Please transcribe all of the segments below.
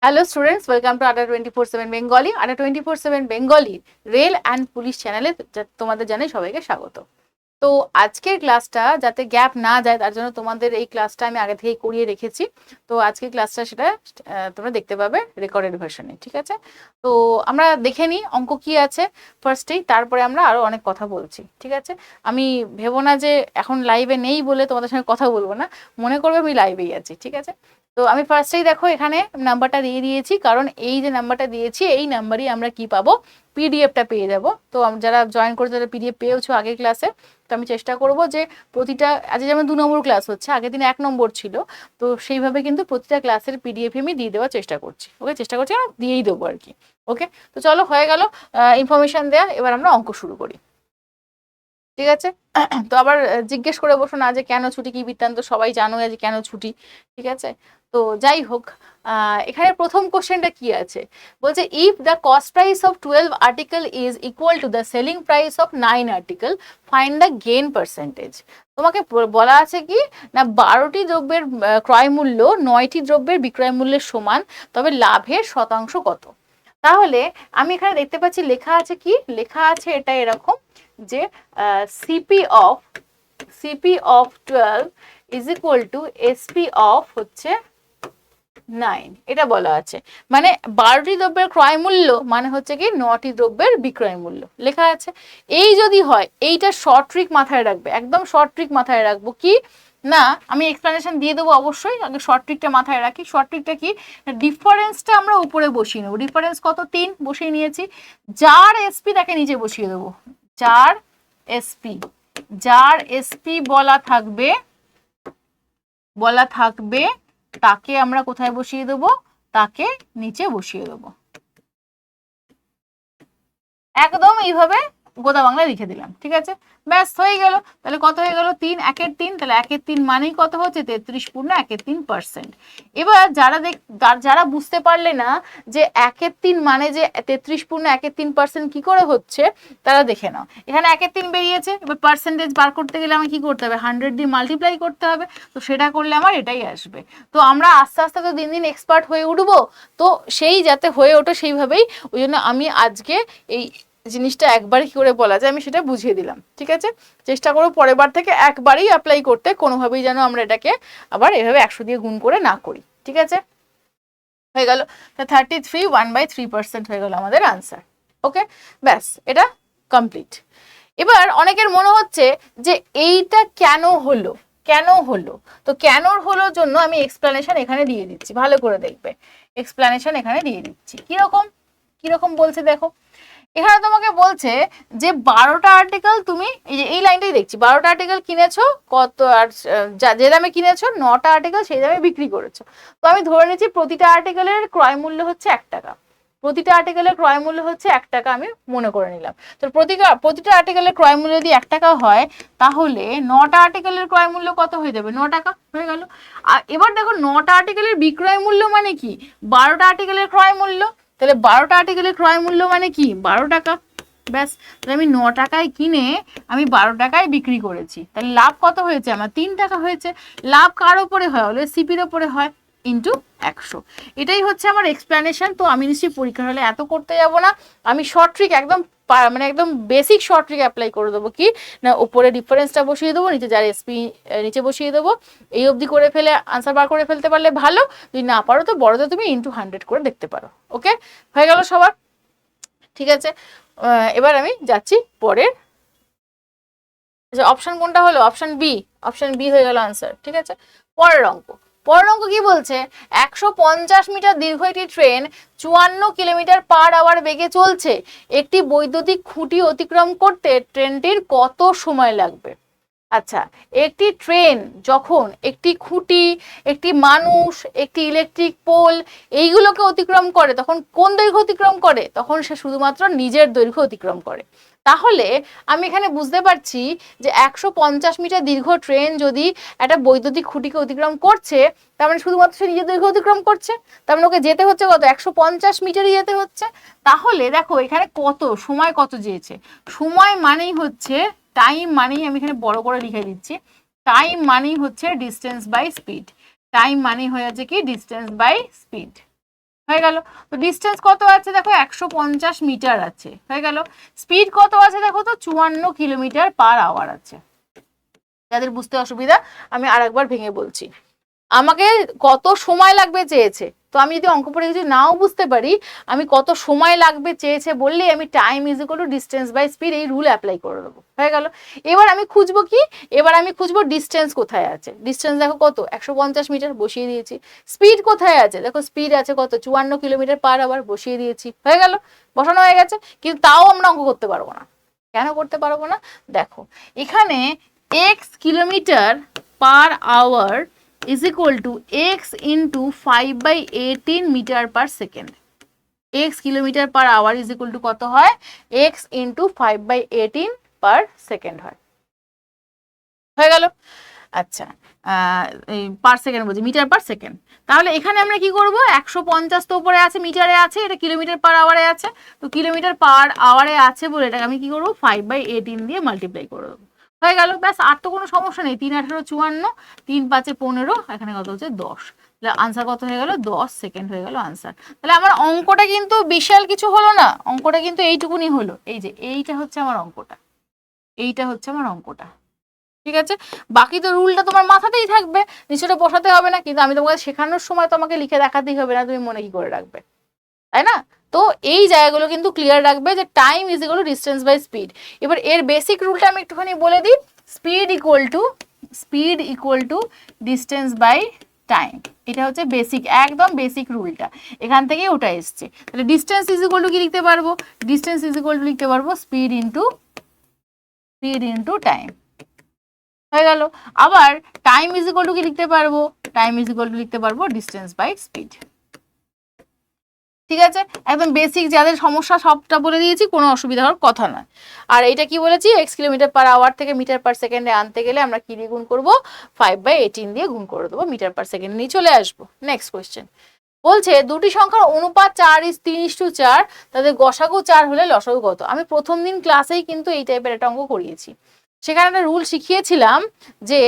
Hello students, welcome to আড্ডা 24/7 Bengali. আড্ডা 24/7 Bengali rail and police চ্যানেলে তোমাদের জানাই সবাইকে স্বাগত। তো আজকের ক্লাসটা যাতে গ্যাপ না যায় তার জন্য তোমাদের এই ক্লাসটা আমি আগে থেকেই করিয়ে রেখেছি। তো আজকের ক্লাসটা সেটা তোমরা দেখতে পাবে রেকর্ডেড ভার্সনে, ঠিক আছে? তো আমরা দেখে নিই অঙ্ক কি আছে ফার্স্টেই, তারপরে আমরা আরও অনেক কথা বলছি, ঠিক আছে? আমি ভেবো না যে এখন লাইভে নেই বলে তোমাদের সঙ্গে কথা বলবো না, মনে করবে আমি লাইভেই আছি, ঠিক আছে? তো আমি ফার্স্টেই দেখো এখানে নাম্বারটা দিয়ে দিয়েছি, কারণ এই যে নাম্বারটা দিয়েছি এই নাম্বারই আমরা কি পাবো, পিডিএফটা পেয়ে যাব। তো যারা জয়েন করেছে তারা পিডিএফ পেয়েছো আগের ক্লাসে। তো আমি চেষ্টা করব যে প্রতিটা, আজ যেমন 2 নম্বর ক্লাস হচ্ছে, আগের দিন 1 নম্বর ছিল, তো সেইভাবে কিন্তু প্রতিটা ক্লাসের পিডিএফ আমি দিয়ে দেওয়ার চেষ্টা করছি। ওকে, চেষ্টা করছি, আর দিয়েই দেবো আর কি। ওকে, তো চলো, হয়ে গেল ইনফরমেশন দেয়া, এবার আমরা অঙ্ক শুরু করি, ঠিক আছে? তো আবার জিজ্ঞেস করে বসো না যে কেন ছুটি, কি বৃত্তান্ত, সবাই জানো যে কেন ছুটি, ঠিক আছে? তো যাই হোক, এখানে প্রথম কোশ্চেনটা কি আছে, বলছে if the cost price of 12 article is equal to the selling price of 9 article, find the gain percentage. তোমাকে বলা আছে কি না, 12টি দ্রব্যের ক্রয় মূল্য 9টি দ্রব্যের বিক্রয় মূল্যের সমান, তবে লাভের শতাংশ কত? তাহলে আমি এখানে দেখতে পাচ্ছি লেখা আছে কি, লেখা আছে এটা এরকম যে CP of 12 is equal two SP of হচ্ছে 9, এটা বলা আছে। মানে 12টি দ্রব্যের ক্রয় মূল্য মানে হচ্ছে কি 9টি দ্রব্যের বিক্রয় মূল্য লেখা আছে। এই যদি হয়, এইটা শর্ট ট্রিক মাথায় রাখবে, একদম শর্ট ট্রিক মাথায় রাখবো। কি না, আমি এক্সপ্লেনেশন দিয়ে দেবো অবশ্যই, আগে শর্ট ট্রিকটা মাথায় রাখি। শর্ট ট্রিকটা কি, ডিফারেন্সটা আমরা উপরে বসিয়ে নেবো। ডিফারেন্স কত, 3 বসিয়ে নিয়েছি। যার এসপি তাকে নিচে বসিয়ে দেবো। যার এসপি, যার এসপি বলা থাকবে তাকে আমরা কোথায় বসিয়ে দেবো, তাকে নিচে বসিয়ে দেবো। একদম এইভাবে গোদা বাংলায় লিখে দিলাম, ঠিক আছে? ব্যাস হয়ে গেল। তাহলে কত হয়ে গেল, 3 1 3, তাহলে 1 3 মানেই কত হচ্ছে, 33 পূর্ণ 1 3%। এবার যারা বুঝতে পারলে না যে 1 3 মানে যে 33 পূর্ণ 1 3% কি করে হচ্ছে, তারা দেখে নাও। এখানে 1 3 বেরিয়েছে, এবার পার্সেন্টেজ বার করতে গেলে আমাকে কি করতে হবে, 100 দিয়ে মাল্টিপ্লাই করতে হবে। তো সেটা করলে আমার এটাই আসবে। তো আমরা আস্তে আস্তে তো দিন দিন এক্সপার্ট হয়ে উঠবো, তো সেই যাতে হয়ে ওঠে সেইভাবেই, ওই জন্য আমি আজকে এই জিনিসটা একবার কি করে বলা যায় আমি সেটা বুঝিয়ে দিলাম, ঠিক আছে? চেষ্টা করো পরের বার থেকে একবারই অ্যাপ্লাই করতে, কোনোভাবেই যেন আমরা এটাকে আবার এভাবে 100 দিয়ে গুণ করে না করি, ঠিক আছে? হয়ে গেল। 33 1/3% হয়ে গেল আমাদের আনসার। ওকে, ব্যাস, এটা কমপ্লিট। এবার অনেকের মনে হচ্ছে যে এইটা কেন হলো, কেন হলো? তো কেন হলো জন্য আমি এক্সপ্লেনেশন এখানে দিয়ে দিচ্ছি, ভালো করে দেখবে। এক্সপ্লেনেশন এখানে দিয়ে দিচ্ছি। কিরকম কিরকম বলছে দেখো, এখানে তোমাকে বলছে যে 12টা আর্টিকেল তুমি এই লাইনটাই দেখছি, 12টা আর্টিকেল কিনেছো কত, আর যে দামে কিনেছো 9টা আর্টিকেল সেই দামে বিক্রি করেছো। তো আমি ধরে নিচ্ছি প্রতিটা আর্টিকেলের ক্রয় মূল্য হচ্ছে 1 টাকা। প্রতিটা আর্টিকেলের ক্রয় মূল্য হচ্ছে 1 টাকা, আমি মনে করে নিলাম। তো প্রতিটা আর্টিকেলের ক্রয় মূল্য যদি 1 টাকা হয়, তাহলে 9টা আর্টিকেলের ক্রয় মূল্য কত হয়ে যাবে, 9 টাকা হয়ে গেল। আর এবার দেখো 9টা আর্টিকেলের বিক্রয় মূল্য মানে কি, 12টা আর্টিকেলের ক্রয় মূল্য। তাহলে 12টা আর্টিকেলের ক্রয় মূল্য মানে কি, 12 টাকা। ব্যাস, তাহলে আমি 9 টাকায় কিনে আমি 12 টাকায় বিক্রি করেছি, তাহলে লাভ কত হয়েছে আমার, 3 টাকা হয়েছে। লাভ কার ওপরে হয়, হলে সিপির ওপরে হয়, ইন্টু 100। এটাই হচ্ছে আমার এক্সপ্লেনেশন। তো আমি নিশ্চয়ই পরীক্ষার হলে এত করতে যাব না, আমি শর্ট ট্রিক একদম মানে একদম বেসিক শর্ট ট্রিক অ্যাপ্লাই করে দেবো। কি না, উপরে ডিফারেন্সটা বসিয়ে দেবো, নিচে যার এসপি নিচে বসিয়ে দেবো। এই অবধি করে ফেলে আনসার বার করে ফেলতে পারলে ভালো, যদি না পারো তো বড়তে তুমি ইন্টু 100 করে দেখতে পারো। ওকে, হয়ে গেল সবার, ঠিক আছে? এবার আমি যাচ্ছি পরের। অপশন কোনটা হলো, অপশন বি। অপশন বি হয়ে গেল আনসার, ঠিক আছে? পরের অঙ্ক, পরের অঙ্ক কি বলছে, 150 মিটার দীর্ঘ একটি ট্রেন 54 কিলোমিটার পার আওয়ার বেগে চলছে। একটি বৈদ্যুতিক খুঁটি অতিক্রম করতে ট্রেনটির কত সময় লাগবে? আচ্ছা, একটি ট্রেন যখন একটি খুঁটি, একটি মানুষ, একটি ইলেকট্রিক পোল এইগুলোকে অতিক্রম করে, তখন কোন দৈর্ঘ্য অতিক্রম করে, তখন সে শুধুমাত্র নিজের দৈর্ঘ্য অতিক্রম করে। তাহলে আমি এখানে বুঝতে পারছি যে 150 মিটার দীর্ঘ ট্রেন যদি একটা বৈদ্যুতিক খুঁটিকে অতিক্রম করছে, তার মানে শুধুমাত্র সে নিজের দৈর্ঘ্য অতিক্রম করছে, তার মানে ওকে যেতে হচ্ছে কত, 150 মিটারই যেতে হচ্ছে। তাহলে দেখো এখানে কত সময়, কত চেয়েছে, সময় মানেই হচ্ছে টাইম, মানেই আমি এখানে বড় করে লিখে দিচ্ছি, টাইম মানেই হচ্ছে ডিস্টেন্স বাই স্পিড। টাইম মানেই হয়ে যাচ্ছে কি ডিস্টেন্স বাই স্পিড। হয়ে গেল। তো ডিস্টেন্স কত আছে দেখো 150 মিটার আছে, হয়ে গেল। স্পিড কত আছে দেখো তো 54 কিলোমিটার পার আওয়ার আছে। যাদের বুঝতে অসুবিধা আমি আরেকবার ভেঙে বলছি। আমাকে কত সময় লাগবে চেয়েছে, তো আমি যদি অঙ্ক পড়ে কিছু নাও বুঝতে পারি, আমি কত সময় লাগবে চেয়েছে বললেই আমি time is equal to distance by speed এই রুল অ্যাপ্লাই করে দেবো, হয়ে গেল। এবার আমি খুঁজবো কি, এবার আমি খুঁজবো ডিস্টেন্স কোথায় আছে। ডিস্টেন্স দেখো কত 150 মিটার, বসিয়ে দিয়েছি। স্পিড কোথায় আছে দেখো, স্পিড আছে কত 54 কিলোমিটার পার আওয়ার, বসিয়ে দিয়েছি, হয়ে গেল, বসানো হয়ে গেছে। কিন্তু তাও আমরা অঙ্ক করতে পারবো না। কেন করতে পারবো না দেখো, এখানে x kilometre per hour is equal to x into 5/18 metre per second. x kilometre per hour is equal to কত হয়, x into 5/18 পার সেকেন্ড হয়, হয়ে গেল। আচ্ছা পার সেকেন্ড বলছি, মিটার পার সেকেন্ড। তাহলে এখানে আমরা কি করব, 150 তো উপরে আছে, মিটারে আছে, এটা কিলোমিটার পার আওয়ারে আছে, তো কিলোমিটার পার আওয়ারে আছে বলে এটাকে আমি কি করবো 5/18 দিয়ে মাল্টিপ্লাই করে দেবো, হয়ে গেল। ব্যাস, আর তো কোনো সমস্যা নেই। 3 18 54, 3 5 15, এখানে কত হচ্ছে 10। তাহলে আনসার কত হয়ে গেল, 10 সেকেন্ড হয়ে গেল আনসার। তাহলে আমার অঙ্কটা কিন্তু বিশাল কিছু হলো না, অঙ্কটা কিন্তু এইটুকুনি হলো। এই যে এইটা হচ্ছে আমার অঙ্কটা, এইটা হচ্ছে আমার অঙ্কটা, ঠিক আছে। বাকি তো রুলটা তোমার মাথাতেই থাকবে, নিচেটা বসাতে হবে না, কিন্তু আমি তোমাকে শেখানোর সময় তোমাকে লিখে দেখাতেই হবে, না তুমি মনে কি করে রাখবে, তাই না? তো এই জায়গাগুলো কিন্তু ক্লিয়ার রাখবে যে time is equal to distance by speed. এবার এর বেসিক রুলটা আমি একটুখানি বলে দিই, speed equal to distance by time. এটা হচ্ছে বেসিক, একদম বেসিক রুলটা, এখান থেকে ওটা এসছে। তাহলে ডিস্টেন্স ইজ ইকুয়াল টু কি লিখতে পারবো, ডিস্টেন্স ইজ ইকুয়াল টু লিখতে পারবো স্পিড ইন্টু টাইম, হয়ে গেল। আবার টাইম ইজ ইকুয়াল টু কি লিখতে পারবো, টাইম ইজ ইকুয়াল টু লিখতে পারবো ডিস্টেন্স বাই স্পিড, ঠিক আছে। একদম বেসিক, যাদের সমস্যা সবটা বলে দিয়েছি, কোনো অসুবিধা হওয়ার কথা নয়। আর এটা কি বলেছি, x কিলোমিটার পার আওয়ার থেকে মিটার পার সেকেন্ডে আনতে গেলে আমরা কি দিয়ে গুণ করবো, 5/18 দিয়ে গুণ করে দেবো, মিটার পার সেকেন্ড নিয়ে চলে আসবো। নেক্সট কোয়েশ্চেন বলছে দুটি সংখ্যার অনুপাত 4:3:4, তাদের গসাগু 4 হলে লসাগু কত। আমি প্রথম দিন ক্লাসেই কিন্তু এই টাইপের একটা অঙ্ক করিয়েছি, সেখানে একটা রুল শিখিয়েছিলাম যে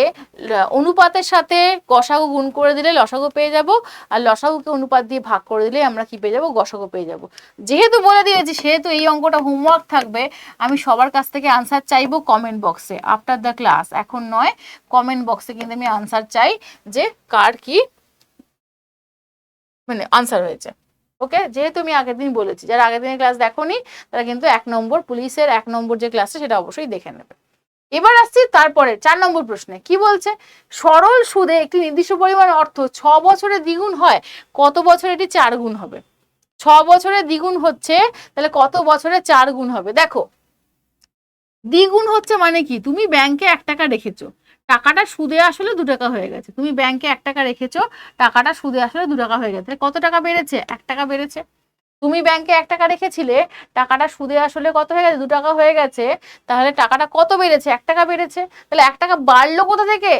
অনুপাতের সাথে গসাগু গুণ করে দিলে লসাগু পেয়ে যাব, আর লসাগুকে অনুপাত দিয়ে ভাগ করে দিলে আমরা কি পেয়ে যাব, গসাগু পেয়ে যাব। যেহেতু বলে দিয়েছি, সেহেতু এই অঙ্কটা হোমওয়ার্ক থাকবে। আমি সবার কাছ থেকে আনসার চাইবো কমেন্ট বক্সে, আফটার দ্য ক্লাস, এখন নয়, কমেন্ট বক্সে কিন্তু আমি আনসার চাই যে কার কি মানে আনসার হয়েছে। ওকে, যেহেতু আমি আগের দিন বলেছি, যারা আগের দিনের ক্লাস দেখোনি তারা কিন্তু 1 নম্বর পুলিশের 1 নম্বর যে ক্লাসটা সেটা অবশ্যই দেখে নেবে। এবার আসছি তারপরে 4 নম্বর প্রশ্নে, কি বলছে, সরল সুদে একটি নির্দিষ্ট পরিমাণ অর্থ 6 বছরে দ্বিগুণ হয়, কত বছরে এটি 4 গুণ হবে। 6 বছরে দ্বিগুণ হচ্ছে, তাহলে কত বছরে 4 গুণ হবে। দেখো দ্বিগুণ হচ্ছে মানে কি, তুমি ব্যাংকে 1 টাকা রেখেছো, টাকাটা সুদে আসলে 2 টাকা হয়ে গেছে। তুমি ব্যাংকে 1 টাকা রেখেছো, টাকাটা সুদে আসলে 2 টাকা হয়ে গেছে, কত টাকা বেড়েছে, 1 টাকা বেড়েছে। তুমি ব্যাংকে 1 টাকা রেখেছিলে, টাকাটা সুদে আসলে কত হয়ে গেছে, 2 টাকা হয়ে গেছে, তাহলে টাকাটা কত বেড়েছে, 1 টাকা বেড়েছে। তাহলে 1 টাকা বাড়লো কোথা থেকে,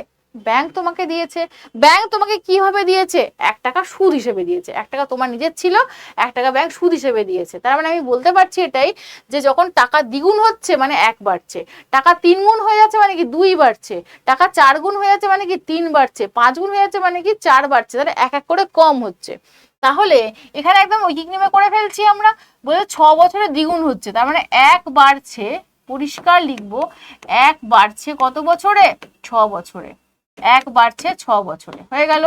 ব্যাংক তোমাকে দিয়েছে। ব্যাংক তোমাকে কিভাবে দিয়েছে, 1 টাকা সুদ হিসেবে দিয়েছে। 1 টাকা তোমার নিজের ছিল, 1 টাকা ব্যাংক সুদ হিসেবে দিয়েছে। তার মানে আমি বলতে পারছি এটাই, যে যখন টাকা দ্বিগুণ হচ্ছে মানে 1 বাড়ছে, টাকা 3 গুণ হয়ে যাচ্ছে মানে কি 2 বাড়ছে, টাকা 4 গুণ হয়ে যাচ্ছে মানে কি 3 বাড়ছে, 5 গুণ হয়ে যাচ্ছে মানে কি 4 বাড়ছে, তাহলে এক এক করে কম হচ্ছে। তাহলে এখানে একদম ঐকিক নিয়মে করে ফেলছি আমরা, বলে 6 বছরে দ্বিগুণ হচ্ছে, তার মানে 1 বাড়ছে, পরিষ্কার লিখবো 1 বাড়ছে কত বছরে, 6 বছরে, 1 বাড়ছে 6 বছরে, হয়ে গেল।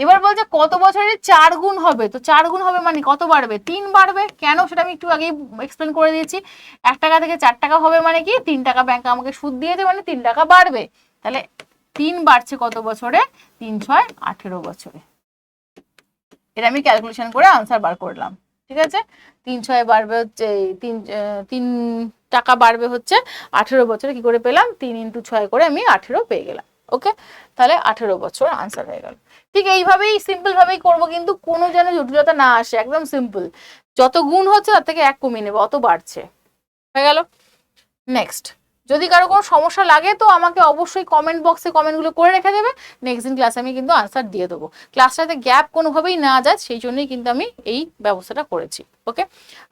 এবার বলছে কত বছরে 4 গুণ হবে, তো 4 গুণ হবে মানে কত বাড়বে, 3 বাড়বে। কেন সেটা আমি একটু আগেই এক্সপ্লেন করে দিয়েছি, 1 টাকা থেকে 4 টাকা হবে মানে কি 3 টাকা ব্যাংক আমাকে সুদ দিয়েছে, মানে 3 টাকা বাড়বে। তাহলে 3 বাড়ছে কত বছরে, 3 6 18 বছরে। এটা আমি ক্যালকুলেশন করে আনসার বার করলাম, ঠিক আছে। 3 6 বাড়বে হচ্ছে 3 টাকা বাড়বে হচ্ছে 18 বছরে, কি করে পেলাম, 3 × 6 করে আমি 18 পেয়ে গেলাম। ওকে, তাহলে 18 বছর আনসার হয়ে গেল। ঠিক এইভাবেই সিম্পল ভাবেই করবো, কিন্তু কোনো যেন জটিলতা না আসে, একদম সিম্পল। যত গুণ হচ্ছে তার থেকে 1 কমিয়ে নেবো, অত বাড়ছে, হয়ে গেল। নেক্সট যদি কারো কোনো সমস্যা লাগে তো আমাকে অবশ্যই কমেন্ট বক্সে কমেন্টগুলো করে রেখে দেবে, নেক্সট দিন ক্লাসে আমি কিন্তু আনসার দিয়ে দেবো। ক্লাসটাতে গ্যাপ কোনোভাবেই না যায় সেই জন্যই কিন্তু আমি এই ব্যবস্থাটা করেছি। ওকে,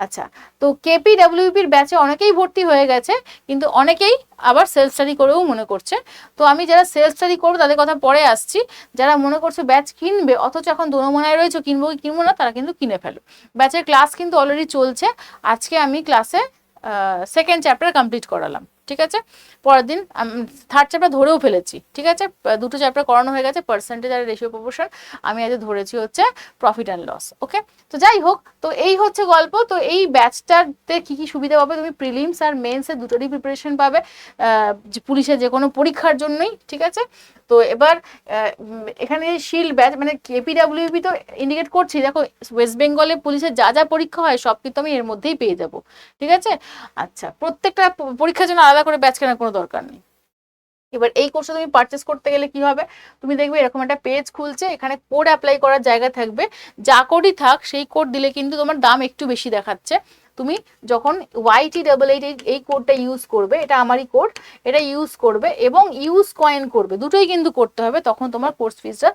আচ্ছা, তো কেপিডব্লিউপির ব্যাচে অনেকেই ভর্তি হয়ে গেছে, কিন্তু অনেকেই আবার সেলফ স্টাডি করেও মনে করছে। তো আমি যারা সেলফ স্টাডি করবো তাদের কথা পরে আসছি। যারা মনে করছে ব্যাচ কিনবে অথচ এখন দোনোমনায় রয়েছে কিনবো কি কিনবো না, তারা কিন্তু কিনে ফেলো। ব্যাচের ক্লাস কিন্তু অলরেডি চলছে। আজকে আমি ক্লাসে সেকেন্ড চ্যাপ্টার কমপ্লিট করালাম, ঠিক আছে। পরের দিন থার্ড চ্যাপ্টার ধরেও ফেলেছি, ঠিক আছে। দুটো চ্যাপ্টার করানো হয়ে গেছে, পার্সেন্টেজ আর রেশিও প্রপোর্শন। আমি আজ ধরেছি হচ্ছে প্রফিট অ্যান্ড লস। ওকে, তো যাই হোক, তো এই হচ্ছে গল্প। তো এই ব্যাচটাতে কি কি সুবিধা পাবে, তুমি প্রিলিমস আর মেন্সের দুটোরই প্রিপারেশন পাবে, পুলিশের যে কোনো পরীক্ষার জন্যই, ঠিক আছে। তো এবার এখানে শিল্ড ব্যাচ মানে কেপিডব্লিউপি তো ইন্ডিকেট করছি, দেখো ওয়েস্ট বেঙ্গলে পুলিশের যা যা পরীক্ষা হয় সব কিন্তু আমি এর মধ্যেই পেয়ে যাব, ঠিক আছে। আচ্ছা, প্রত্যেকটা পরীক্ষার জন্য আলাদা করে ব্যাচ কেনার কোনো দরকার নেই। এবার এই কোর্সটা তুমি পারচেস করতে গেলে কি হবে, তুমি দেখবে এরকম একটা পেজ খুলছে, এখানে কোড অ্যাপ্লাই করার জায়গা থাকবে। যা কোডই থাক সেই কোড দিলে কিন্তু তোমার দাম একটু বেশি দেখাচ্ছে। তুমি যখন YT88 এই কোডটা ইউজ করবে, এটা আমারই কোড, এটা ইউজ করবে এবং ইউজ কয়েন করবে, দুটোই কিন্তু করতে হবে, তখন তোমার কোর্স ফিসটা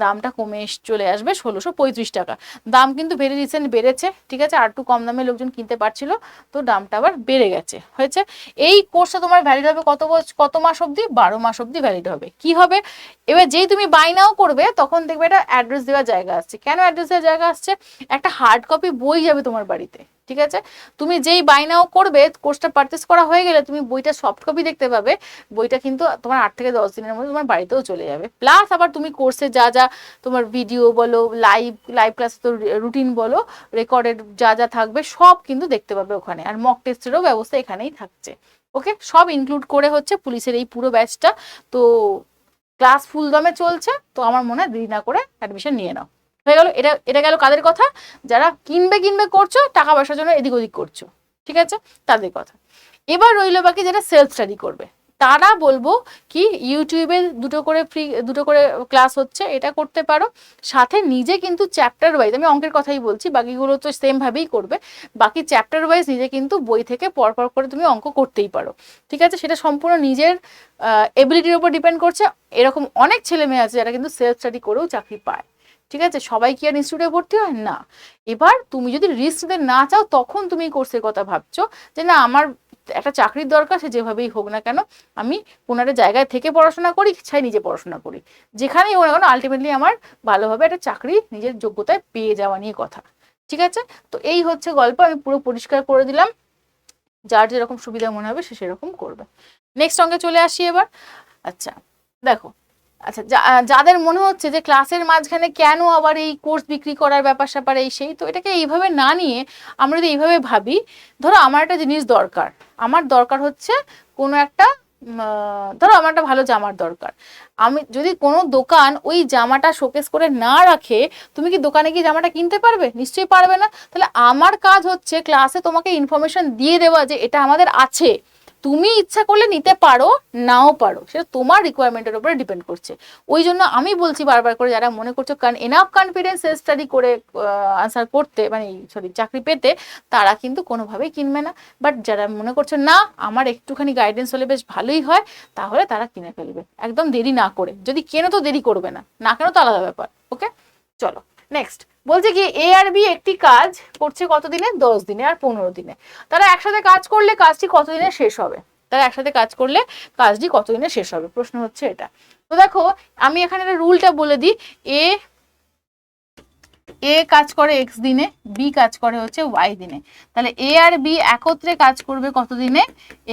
দামটা কমে চলে আসবে 1635 টাকা। দাম কিন্তু ভেরি রিসেন্ট বেড়েছে, ঠিক আছে। আর একটু কম দামে লোকজন কিনতে পারছিল, তো দামটা আবার বেড়ে গেছে হয়েছে। এই কোর্সটা তোমার ভ্যালিড হবে কত মাস অবধি, 12 মাস অবধি ভ্যালিড হবে। কি হবে, এবার যেই তুমি বাই নাও করবে তখন দেখবে এটা অ্যাড্রেস দেওয়ার জায়গা আসছে। কেন অ্যাড্রেস দেওয়ার জায়গা আসছে, একটা হার্ড কপি বই যাবে তোমার বাড়িতে, ঠিক আছে। তুমি যেই বাই নাও করবে, কোর্সটা পারচেস করা হয়ে গেলে তুমি বইটা সফট কপি দেখতে পাবে, বইটা কিন্তু তোমার 8 থেকে 10 দিনের মধ্যে তোমার বাড়িতেও চলে যাবে। প্লাস আবার তুমি কোর্সে যা যা তোমার ভিডিও বলো, লাইভ ক্লাস তো রুটিন বলো, রেকর্ডেড যা যা থাকবে সব কিন্তু দেখতে পাবে ওখানে। আর মক টেস্টেরও ব্যবস্থা এখানেই থাকছে। ওকে, সব ইনক্লুড করে হচ্ছে পুলিশের এই পুরো ব্যাচটা। তো ক্লাস ফুল দমে চলছে, তো আমার মনে হয় দেরি না করে অ্যাডমিশন নিয়ে নাও। হয়ে গেল। এটা গেল কাদের কথা, যারা কিনবে করছো, টাকা পয়সার জন্য এদিক ওদিক করছো, ঠিক আছে, তাদের কথা। এবার রইল বাকি যারা সেলফ স্টাডি করবে, তারা বলবো কি ইউটিউবে দুটো করে ক্লাস হচ্ছে, এটা করতে পারো। সাথে নিজে কিন্তু চ্যাপ্টার ওয়াইজ, আমি অঙ্কের কথাই বলছি, বাকিগুলো তো সেম ভাবেই করবে, বাকি চ্যাপ্টার ওয়াইজ নিজে কিন্তু বই থেকে পরপর করে তুমি অঙ্ক করতেই পারো, ঠিক আছে। সেটা সম্পূর্ণ নিজের এবিলিটির উপর ডিপেন্ড করছে। এরকম অনেক ছেলে মেয়ে আছে যারা কিন্তু সেলফ স্টাডি করেও চাকরি পায়, ঠিক আছে। সবাই কি আর ইনস্টিটিউটে ভর্তি হয় না। এবার তুমি যদি রিস্ক নিতে না চাও, তখন তুমি কোর্সের কথা ভাবছো যে না আমার একটা চাকরির দরকার, সে যেভাবেই হোক না কেন আমি কোনো একটা জায়গায় থেকে পড়াশোনা করি, চাই নিজে পড়াশোনা করি, যেখানেই হোক না কেন আলটিমেটলি আমার ভালোভাবে একটা চাকরি নিজের যোগ্যতায় পেয়ে যাওয়া নিয়ে কথা, ঠিক আছে। তো এই হচ্ছে গল্প, আমি পুরো পরিষ্কার করে দিলাম, যার যেরকম সুবিধা মনে হবে সে সেরকম করবে। নেক্সট অঙ্কে চলে আসি এবার। আচ্ছা দেখো, আচ্ছা যাদের মনে হচ্ছে যে ক্লাসের মাঝখানে কেন আবার এই কোর্স বিক্রি করার ব্যাপার স্যাপার এই সেই, তো এটাকে এইভাবে না নিয়ে আমরা যদি এইভাবে ভাবি, ধরো আমার একটা জিনিস দরকার, আমার দরকার হচ্ছে কোনো একটা ধরো আমার একটা ভালো জামার দরকার, আমি যদি কোনো দোকান ওই জামাটা শোকেস করে না রাখে, তুমি কি দোকানে গিয়ে জামাটা কিনতে পারবে? নিশ্চয়ই পারবে না। তাহলে আমার কাজ হচ্ছে ক্লাসে তোমাকে ইনফরমেশন দিয়ে দেওয়া যে এটা আমাদের আছে, তুমি ইচ্ছা করলে নিতে পারো, নাও পারো, সেটা তোমার রিকোয়ারমেন্টের উপরে ডিপেন্ড করছে। ওই জন্য আমি বলছি বারবার করে, যারা মনে করছো কারণ এনাফ কনফিডেন্স সেলফ স্টাডি করে আনসার করতে মানে চাকরি পেতে, তারা কিন্তু কোনোভাবেই কিনবে না। বাট যারা মনে করছো না আমার একটুখানি গাইডেন্স হলে বেশ ভালোই হয়, তাহলে তারা কিনে ফেলবে একদম দেরি না করে। যদি কেনো তো দেরি করবে না, না কেন তো আলাদা ব্যাপার। ওকে, চলো নেক্সট। বলছে কি এ আর বি একটি কাজ করছে কত দিনে, 10 দিনে আর 15 দিনে। তারা একসাথে কাজ করলে কাজটি কতদিনে শেষ হবে, তারা একসাথে কাজ করলে কাজটি কতদিনে শেষ হবে, প্রশ্ন হচ্ছে এটা। তো দেখো আমি এখানে একটা রুলটা বলে দিই, এ কাজ করে এক্স দিনে, বি কাজ করে হচ্ছে ওয়াই দিনে। তাহলে এ আর বি একত্রে কাজ করবে কত দিনে,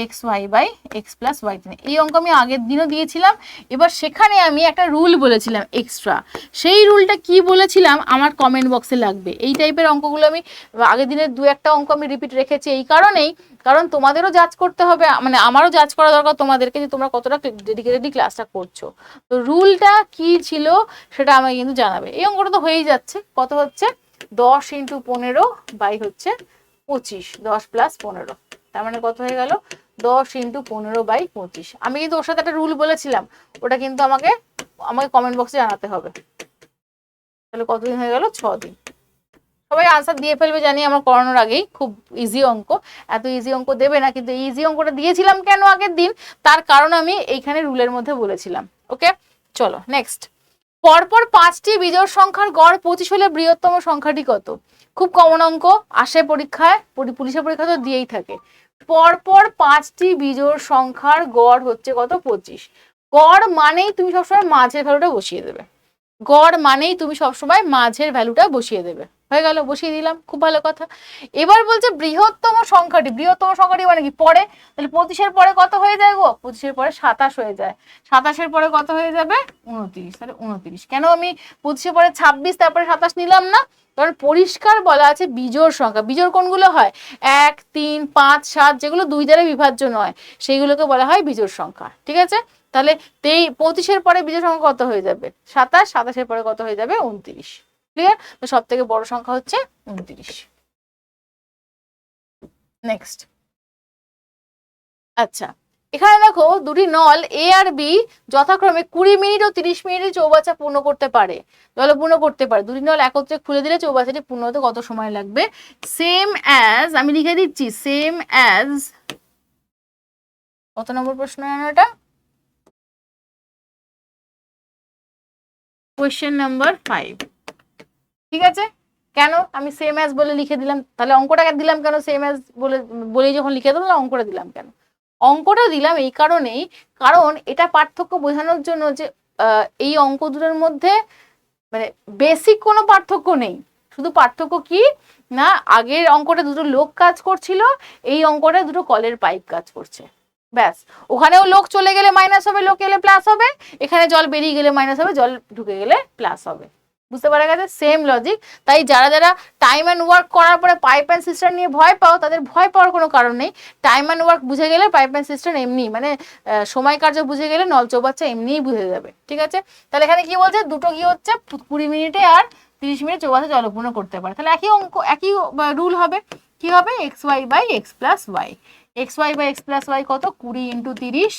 x y by x plus y দিনে। এই অঙ্ক আমি আগের দিনও দিয়েছিলাম। এবার সেখানে আমি একটা রুল বলেছিলাম এক্সট্রা, সেই রুলটা কি বলেছিলাম আমার কমেন্ট বক্সে লাগবে। এই টাইপের অঙ্কগুলো আমি আগের দিনের 2-1টা অঙ্ক আমি রিপিট রেখেছি এই কারণেই, কারণ তোমাদেরও জাজ করতে হবে, মানে আমারও জাজ করা দরকার তোমাদেরকে যে তোমরা কতটা ডেডিকেটেডলি ক্লাসটা করছো। তো রুলটা কি ছিল সেটা আমাকে কিন্তু জানাবে। এই অঙ্কটা তো হয়েই যাচ্ছে, কত হচ্ছে 10 × 15 বাই হচ্ছে 25, 10 + 15, তার মানে কত হয়ে গেল 10 × 15 বাই 25। আমি কিন্তু ওর সাথে একটা রুল বলেছিলাম, ওটা কিন্তু আমাকে কমেন্ট বক্সে জানাতে হবে। তাহলে কতদিন হয়ে গেল, 6 দিন। সবাই আনসার দিয়ে ফেলবে জানি আমার করানোর আগেই, খুব ইজি অঙ্ক, এত ইজি অঙ্ক দেবে না, কিন্তু এই ইজি অঙ্কটা দিয়েছিলাম কেন আগের দিন, তার কারণ আমি এইখানে রুলের মধ্যে বলেছিলাম। ওকে, চলো নেক্সট। পরপর 5টি বিজোড় সংখ্যার গড় 25 হলে বৃহত্তম সংখ্যাটি কত? খুব কমন অঙ্ক, আসে পরীক্ষায়, পুলিশের পরীক্ষা তো দিয়েই থাকে। পরপর 5টি বিজোড় সংখ্যার গড় হচ্ছে কত? 25। গড় মানেই তুমি সবসময় মাঝের ভ্যালুটা বসিয়ে দেবে, গড় মানেই তুমি সবসময় মাঝের ভ্যালুটা বসিয়ে দেবে। হয়ে গেল, বসিয়ে দিলাম, খুব ভালো কথা। এবার বলছে বৃহত্তম সংখ্যাটি, বৃহত্তম সংখ্যাটি মানে কি? পরে, তাহলে 25-এর পরে কত হয়ে যায় গো? 25-এর পরে 27 হয়ে যায়। 27-এর পরে কত হয়ে যাবে? 29। তাহলে 29। কেন আমি 25-এর পরে 26 তারপরে 27 নিলাম না? কারণ পরিষ্কার বলা আছে বিজোড় সংখ্যা। বিজোড় কোনগুলো হয়? 1, 3, 5, 7, যেগুলো 2 দ্বারা বিভাজ্য নয় সেইগুলোকে বলা হয় বিজোড় সংখ্যা। ঠিক আছে, তাহলে 25-এর পরে বিজোড় সংখ্যা কত হয়ে যাবে? 27। 27-এর পরে কত হয়ে যাবে? 29। ক্লিয়ার? তো সব থেকে বড় সংখ্যা হচ্ছে 29। নেক্সট। আচ্ছা, এখানে দেখো দুটি নল এ আর বি যথাক্রমে 20 মিনিট ও 30 মিনিটে চৌবাচ্চা পূর্ণ করতে পারে, জলপূর্ণ করতে পারে। দুটি নল একত্রে খুলে দিলে চৌবাচ্চাটি পূর্ণ হতে কত সময় লাগবে? সেম অ্যাজ, আমি লিখে দিচ্ছি, সেম অ্যাজ, কত নম্বর প্রশ্ন জানো এটা? Question number 5। ঠিক আছে, কেন আমি সেম অ্যাজ বলে লিখে দিলাম? তাহলে অঙ্কটাকে দিলাম কেন সেম অ্যাজ বলে? বলেই যখন লিখে দিলাম, অঙ্কটা দিলাম কেন? অঙ্কটা দিলাম এই কারণেই, কারণ এটা পার্থক্য বোঝানোর জন্য যে এই অঙ্ক দুটোর মধ্যে মানে বেসিক কোনো পার্থক্য নেই। শুধু পার্থক্য কি না, আগের অঙ্কটা দুটো লোক কাজ করছিল, এই অঙ্কটা দুটো কলের পাইপ কাজ করছে, ব্যাস। ওখানেও লোক চলে গেলে মাইনাস হবে, লোক এলে প্লাস হবে, এখানে জল বেরিয়ে গেলে মাইনাস হবে, জল ঢুকে গেলে প্লাস হবে। বুঝতে পারা গেছে? Same logic. তাই যারা যারা টাইম অ্যান্ড ওয়ার্ক করার পরে পাইপ অ্যান্ড সিস্টেম নিয়ে ভয় পাও, তাদের ভয় পাওয়ার কোনো কারণ নেই। টাইম অ্যান্ড ওয়ার্ক বুঝে গেলে পাইপ অ্যান্ড সিস্টেম এমনি, মানে সময় কার্য বুঝে গেলে নল চৌবাচ্চা এমনিই বুঝে যাবে। ঠিক আছে, তাহলে এখানে কি বলছে? দুটো কি হচ্ছে? 20 মিনিটে আর 30 মিনিট চৌবাচ্চা জলপূর্ণ করতে পারে। তাহলে একই অঙ্ক, একই রুল হবে। কি হবে? X y by x plus y. X y by x plus y কত? 20 × 30।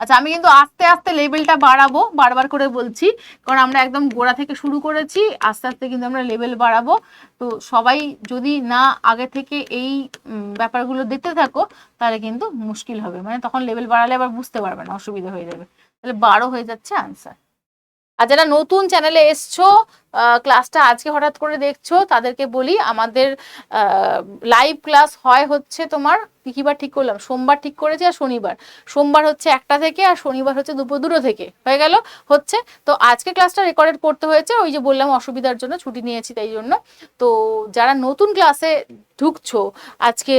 আচ্ছা, আমি কিন্তু আস্তে আস্তে লেভেলটা বাড়াবো, বারবার করে বলছি, কারণ আমরা একদম গোড়া থেকে শুরু করেছি, আস্তে আস্তে কিন্তু আমরা লেভেল বাড়াবো। তো সবাই যদি না আগে থেকে এই ব্যাপারগুলো দেখতে থাকো, তাহলে কিন্তু মুশকিল হবে, মানে তখন লেভেল বাড়ালে আবার বুঝতে পারবে না, অসুবিধা হয়ে যাবে। তাহলে 12 হয়ে যাচ্ছে আনসার। আর যারা নতুন চ্যানেলে এসছো, ক্লাসটা আজকে হঠাৎ করে দেখছো, তাদেরকে বলি আমাদের লাইভ ক্লাস হয় হচ্ছে তোমার কি বার ঠিক করলাম? সোমবার ঠিক করেছি আর শনিবার। সোমবার হচ্ছে 1টা থেকে আর শনিবার হচ্ছে দুপুর 2টো থেকে। হয়ে গেল হচ্ছে। তো আজকে ক্লাসটা রেকর্ডেড করতে হয়েছে, ওই যে বললাম অসুবিধার জন্য ছুটি নিয়েছি তাই জন্য। তো যারা নতুন ক্লাসে ঢুকছো, আজকে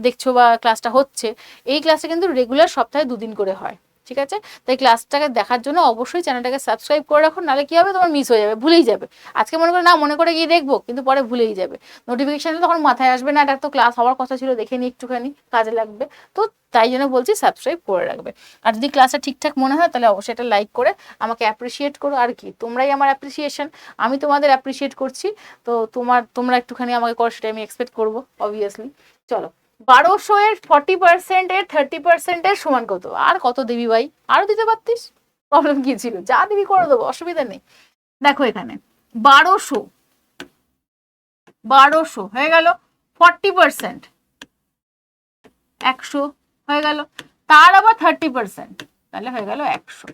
দেখছো বা ক্লাসটা হচ্ছে, এই ক্লাসে কিন্তু রেগুলার সপ্তাহে 2 দিন করে হয়। ঠিক আছে, তাই ক্লাসটাকে দেখার জন্য অবশ্যই চ্যানেলটাকে সাবস্ক্রাইব করে রাখো, নাহলে কি হবে? তোমার মিস হয়ে যাবে, ভুলেই যাবে। আজকে মনে করে না, মনে করে গিয়ে দেখবো, কিন্তু পরে ভুলেই যাবে। নোটিফিকেশন তখন মাথায় আসবে না, এটা তো ক্লাস হওয়ার কথা ছিল, দেখে নি একটুখানি, কাজে লাগবে। তো তাই জন্য বলছি সাবস্ক্রাইব করে রাখবে। আর যদি ক্লাসটা ঠিকঠাক মনে হয়, তাহলে অবশ্যই এটা লাইক করে আমাকে অ্যাপ্রিসিয়েট করো। আর কি, তোমরাই আমার অ্যাপ্রিসিয়েশন, আমি তোমাদের অ্যাপ্রিসিয়েট করছি। তো তোমরা একটুখানি আমাকে করো, সেটা আমি এক্সপেক্ট করবো অবভিয়াসলি। চলো, 1200 এর 40% এর 30% এর সমান কত? আর কত দিবি ভাই? আরো দিতে পারতিস, প্রবলেম কি ছিল? যা দিবি করে দেবো, অসুবিধা নেই। দেখো এখানে 1200 হয়ে গেল, 40% 100 হয়ে গেল, তার আবার 30%, তাহলে হয়ে গেল 100।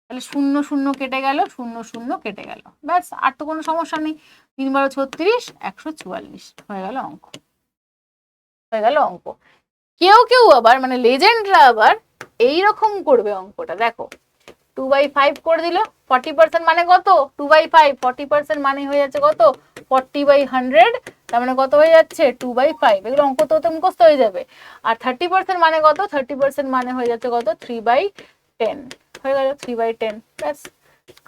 তাহলে 0 0 কেটে গেল, 0 0 কেটে গেল, ব্যাস। আর তো কোনো সমস্যা নেই। 3 × 36, 144 হয়ে গেল অঙ্ক। হয়ে গেল অঙ্ক। কেউ কেউ আবার মানে লেজেন্ডরা আবার এইরকম করবে অঙ্কটা, দেখো 2/5 করে দিল, 40% মানে কত? 2/5, 40% মানে হয়ে যাচ্ছে কত? 40/100, তার মানে কত হয়ে যাচ্ছে? 2/5। এগুলো অঙ্ক তো মুখস্থ হয়ে যাবে। আর 30% মানে কত? 30% মানে হয়ে যাচ্ছে কত? 3/10 হয়ে গেল, 3/10, ব্যাস।